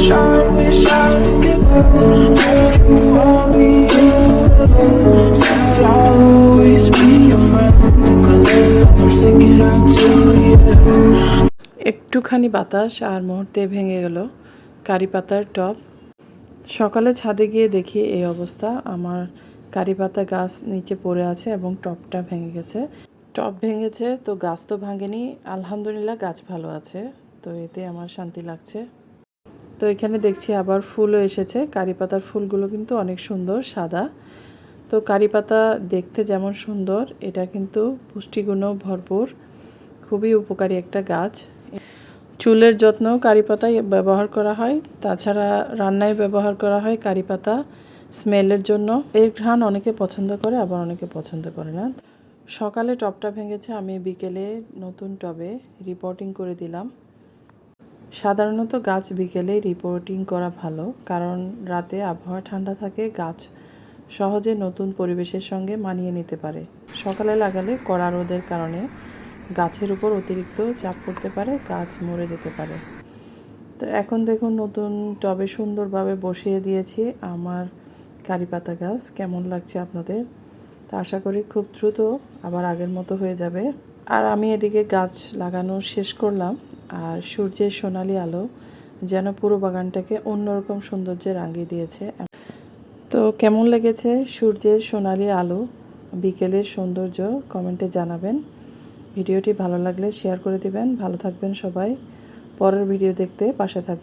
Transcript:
wish I could get lost. Told you I'll be here. Said I'll always be your friend. Took a left, I'm sticking out to you. একটুখানি বাতাস আর মুহূর্তে ভেঙে গেল কারি পাতার টব। সকালে ছাদে গিয়ে দেখি এই অবস্থা, আমার কারি পাতা গাছ নিচে পড়ে আছে এবং টবটা ভেঙে গেছে। টব ভেঙেছে তো গাছ তো ভাঙেনি, আলহামদুলিল্লাহ গাছ ভালো আছে, তো এতে আমার শান্তি লাগছে। তো এখানে দেখছি আবার ফুলও এসেছে, কারি পাতার ফুলগুলো কিন্তু অনেক সুন্দর সাদা। তো কারি পাতা দেখতে যেমন সুন্দর, এটা কিন্তু পুষ্টিগুণও ভরপুর, খুবই উপকারী একটা গাছ। চুলের যত্ন কারি পাতায় ব্যবহার করা হয়, তাছাড়া রান্নায় ব্যবহার করা হয় কারি পাতা স্মেলের জন্য। এর ঘ্রাণ অনেকে পছন্দ করে, আবার অনেকে পছন্দ করে না। সকালে টবটা ভেঙেছে, আমি বিকেলে নতুন টবে রিপোর্টিং করে দিলাম। সাধারণত গাছ বিকেলে রিপোর্টিং করা ভালো, কারণ রাতে আবহাওয়া ঠান্ডা থাকে, গাছ সহজে নতুন পরিবেশের সঙ্গে মানিয়ে নিতে পারে। সকালে লাগালে কড়া রোদের কারণে গাছের উপর অতিরিক্ত চাপ পড়তে পারে, গাছ মরে যেতে পারে। তো এখন দেখুন নতুন টবে সুন্দরভাবে বসিয়ে দিয়েছি আমার কারি পাতা গাছ। কেমন লাগছে আপনাদের? তো আশা করি খুব দ্রুত আবার আগের মতো হয়ে যাবে। আর আমি এদিকে গাছ লাগানো শেষ করলাম, আর সূর্যের সোনালি আলো যেন পুরো বাগানটাকে অন্যরকম সৌন্দর্যে রাঙিয়ে দিয়েছে। তো কেমন লেগেছে সূর্যের সোনালি আলো, বিকেলের সৌন্দর্য কমেন্টে জানাবেন। ভিডিওটি ভালো লাগলে শেয়ার করে দিবেন। ভালো থাকবেন সবাই। পরের ভিডিও দেখতে পাশে থাকবেন।